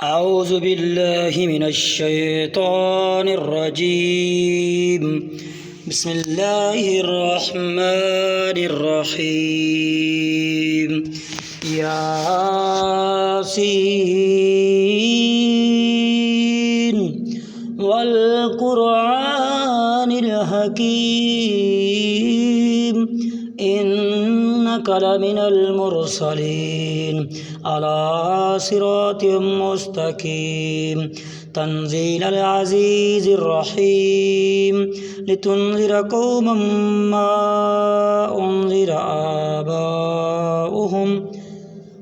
أعوذ بالله من الشيطان الرجيم. بسم الله الرحمن الرحيم. ياسين والقرآن الحكيم إنك لمن المرسلين على صراط مستقيم تنزيل العزيز الرحيم لتنذر قوما ما أنذر آباؤهم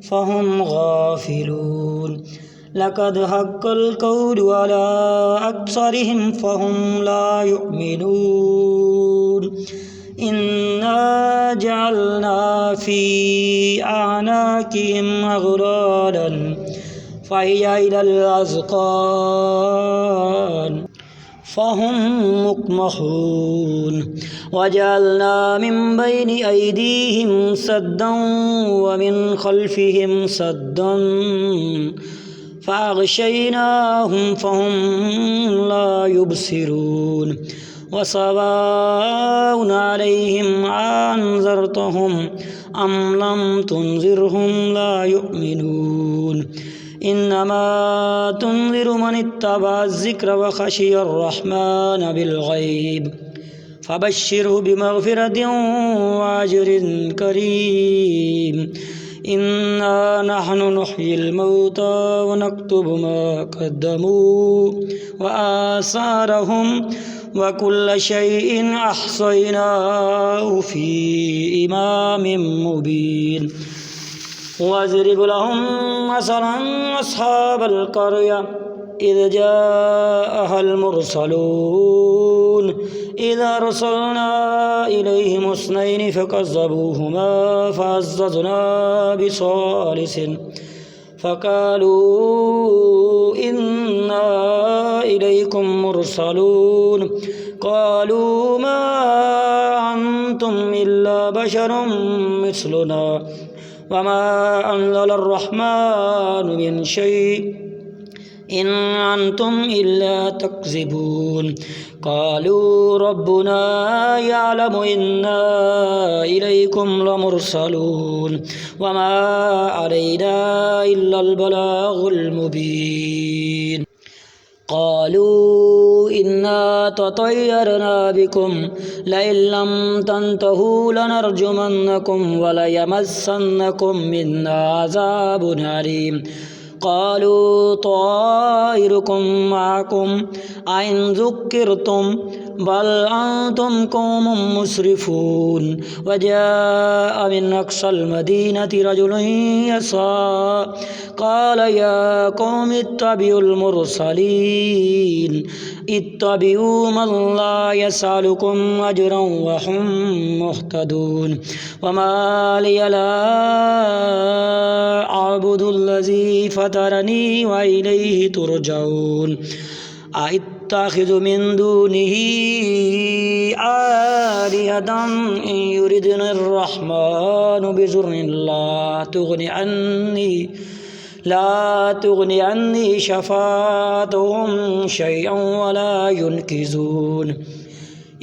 فهم غافلون لقد حق القول على أكثرهم فهم لا يؤمنون إنا جعلنا في أعناقهم أغلالا فهي إلى الأذقان فهم مقمحون وجعلنا من بين أيديهم سدا ومن خلفهم سدا فأغشيناهم فهم لا يبصرون وسواء عليهم أنذرتهم أم لم تنذرهم لا يؤمنون إنما تنذر من اتبع الذكر وخشي الرحمن بالغيب فبشره بمغفرة وأجر كريم إنا نحن نحيي الموتى ونكتب ما قدموا وآثارهم وكل شيء أحصيناه في إمام مبين واضرب لهم مثلا أصحاب القرية إذ جاءها المرسلون إذا أرسلنا إليهم اثنين فكذبوهما فعززنا بثالث فقالوا إنا إليكم مرسلون قالوا ما أنتم إلا بشر مثلنا وما أنزل الرحمن من شيء إن أنتم إلا تكذبون قالوا ربنا يعلم إنا إليكم لمرسلون وما علينا إلا البلاغ المبين قالوا إنا تطيرنا بكم لئن لم تنتهوا لنرجمنكم وليمسنكم منا عذاب أليم قالوا طائركم معكم أئن ذكرتم بل أنتم قوم مسرفون وجاء من أقصى المدينة رجل يسعى قال يا قوم اتبعوا المرسلين اتبعوا من لا يسألكم أجرا وهم مهتدون وما لي لا أعبد الذي فطرني وإليه ترجعون أتخذ من دونه آلهة إن يردني الرحمن بضر لا تغني عني شفاعتهم شيئا ولا ينقذون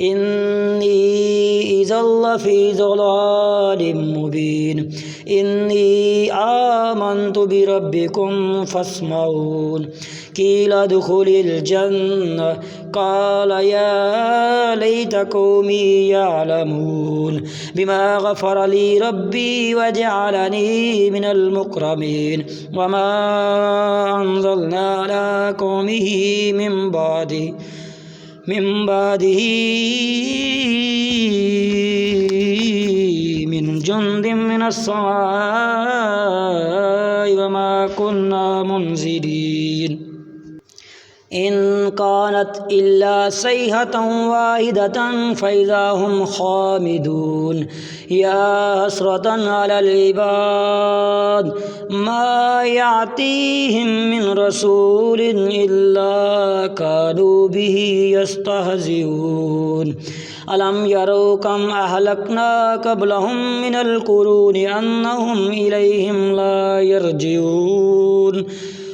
إني إذا لفي ضلال مبين إني آمنت بربكم فاسمعون قيل ادخل الجنة قال يا ليت قومي يعلمون بما غفر لي ربي وجعلني من المكرمين وما أنزلنا على قومه من بعده من جند من السماء وما كنا منزلين إن كانت إلا صيحة واحدة فإذا هم خامدون يا حسرة على العباد ما يأتيهم من رسول إلا كانوا به يستهزئون ألم يروا كم أهلكنا قبلهم من القرون أنهم إليهم لا يرجعون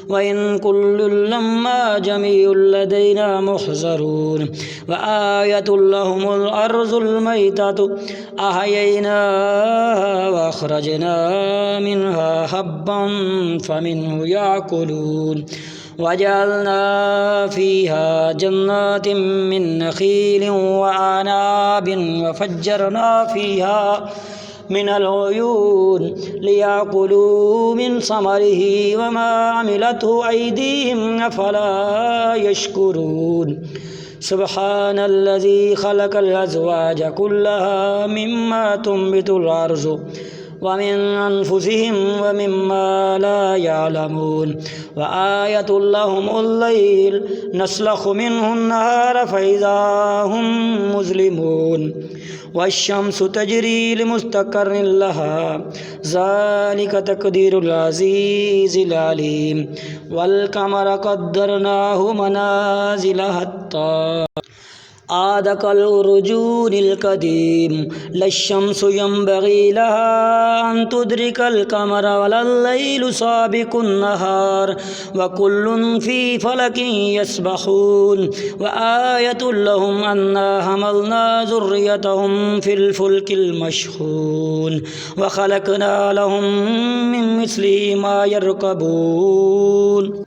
وإن كل لما جميع لدينا محضرون وآية لهم الأرض الميتة أحييناها وأخرجنا منها حبا فمنه يأكلون وجعلنا فيها جنات من نخيل وأعناب وفجرنا فيها من العيون ليأكلوا من ثمره وما عملته أيديهم أفلا يشكرون سبحان الذي خلق الأزواج كلها مما تنبت الأرض ومن أنفسهم ومما لا يعلمون وآية لهم الليل نسلخ منه النهار فإذا هم مظلمون والشمس تجري لمستقر لها ذلك تقدير العزيز العليم والقمر قدرناه منازل حتى عاد كالأرجون القديم لا الشمس ينبغي لها أن تدرك القمر ولا الليل سابق النهار وكل في فلك يسبحون وآية لهم أنا حملنا ذريتهم في الفلك المشحون وخلقنا لهم من مثله ما يركبون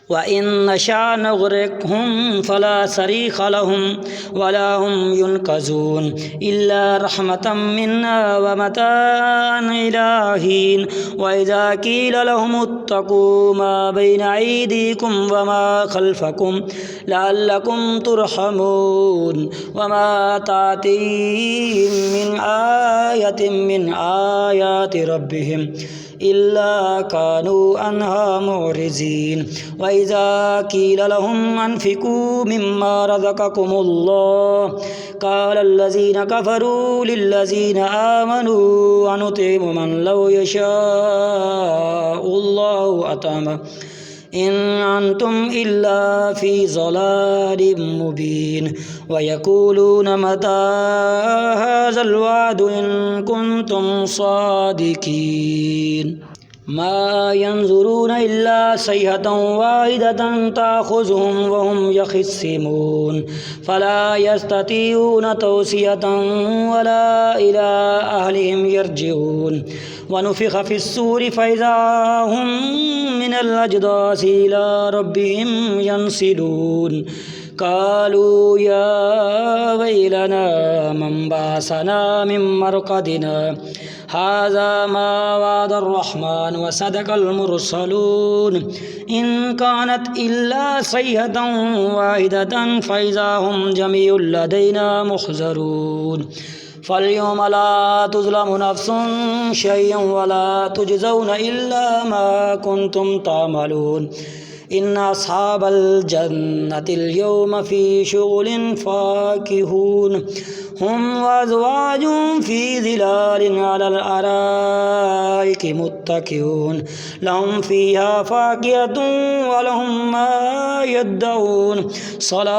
وإن نشأ نغرقهم فلا صريخ لهم ولا هم ينقذون إلا رحمة منا ومتاعا إلى حين وإذا قيل لهم اتقوا ما بين أيديكم وما خلفكم لعلكم ترحمون وما تأتيهم من آية من آيات ربهم إلا كانوا عنها معرضين وإذا قيل لهم أنفقوا مما رزقكم الله قال الذين كفروا للذين آمنوا أنطعم من لو يشاء الله أطعمه إن أنتم إلا في ضلال مبين ويقولون متى هذا الوعد إن كنتم صادقين ما ينظرون إلا صيحة واحدة تأخذهم وهم يخصمون فلا يستطيعون توصية ولا إلى أهلهم يرجعون ونفخ في الصور فإذا هم من الأجداث إلى ربهم ينسلون قالوا يا ويلنا من بعثنا من مرقدنا هذا ما وعد الرحمن وصدق المرسلون إن كانت إلا صيحة واحدة فإذا هم جميع لدينا محضرون فاليوم لا تظلم نفس شيئا ولا تجزون إلا ما كنتم تعملون إن أصحاب الجنة اليوم في شغل فاكهون هم وأزواج في ظلال على الأرائك متكئون لهم فيها فاكهة ولهم ما يدعون سلام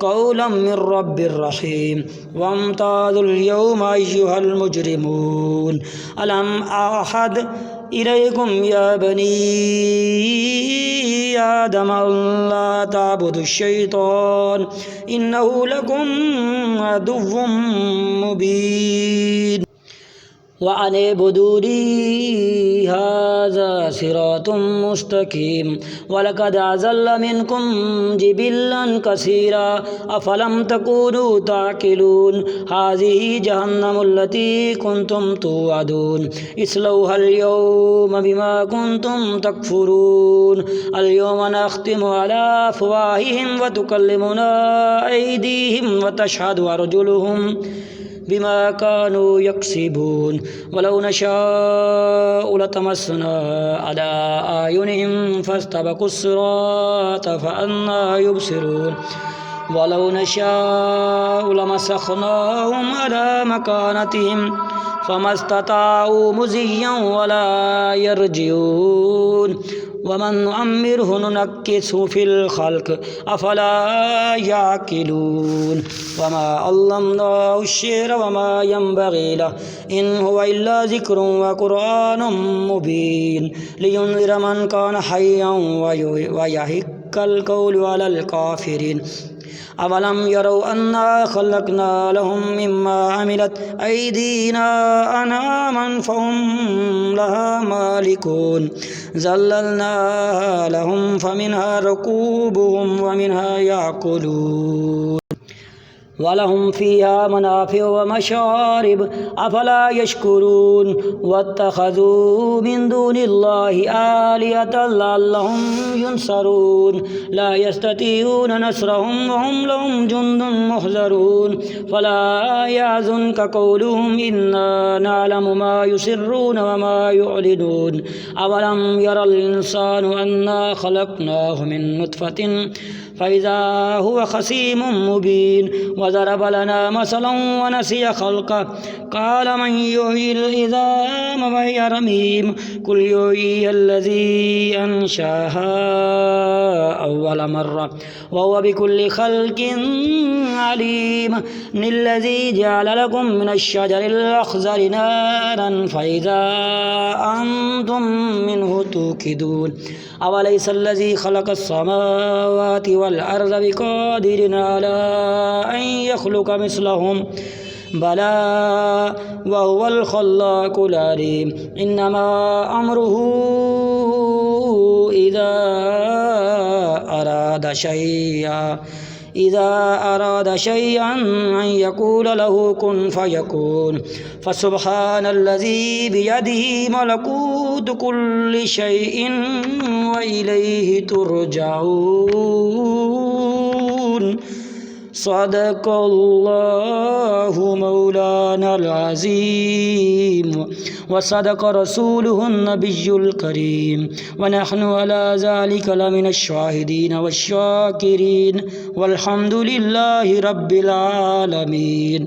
قولا من رب رحيم وامتازوا اليوم أيها المجرمون ألم أعهد إليكم يا بني آدم ألا تعبدوا الشيطان إنه لكم عدو مبين وأن اعبدوني هذا صراط مستقيم ولقد أضل منكم جبلا كثيرا أفلم تكونوا تعقلون هذه جهنم التي كنتم توعدون اصلوها اليوم بما كنتم تكفرون اليوم نختم على أفواههم وتكلمنا أيديهم وتشهد أرجلهم بما كانوا يكسبون ولو نشاء لطمسنا على أعينهم فاستبقوا الصراط فأنى يبصرون ولو نشاء لمسخناهم على مكانتهم فما استطاعوا مزيا ولا يرجعون ومن نعمره ننكسه في الخلق أفلا يعقلون وما علمناه الشعر وما ينبغي له إن هو إلا ذكر وقرآن مبين لينذر من كان حيا ويحق القول على الكافرين أولم يروا أنا خلقنا لهم مما عملت أيدينا أنعاما فهم لها مالكون ذللناها لهم فمنها ركوبهم ومنها يأكلون ولهم فيها منافع ومشارب أفلا يشكرون واتخذوا من دون الله آلهة لعلهم ينصرون لا يستطيعون نصرهم وهم لهم جند محضرون فلا يحزنك قولهم إنا نعلم ما يسرون وما يعلنون أولم يرى الإنسان أنا خلقناه من نطفة فإذا هو خصيم مبين وضرب لنا مثلا ونسي خلقه قال من يحيي العظام وهي رميم قل يحييها الذي أنشأها أول مرة وهو بكل خلق عليم الذي جعل لكم من الشجر الأخضر نارا فإذا أنتم منه توقدون أوليس الذي خلق السماوات والأرض بقادر على أن يخلق مثلهم بلى وهو الخلاق العليم إنما أمره إذا أراد شيئا أن يقول له كن فيكون فسبحان الذي بيده ملكوت كل شيء وإليه ترجعون صدق الله مولانا العظيم وصدق رسوله النبي الكريم ونحن على ذلك لمن الشاهدين والشاكرين والحمد لله رب العالمين.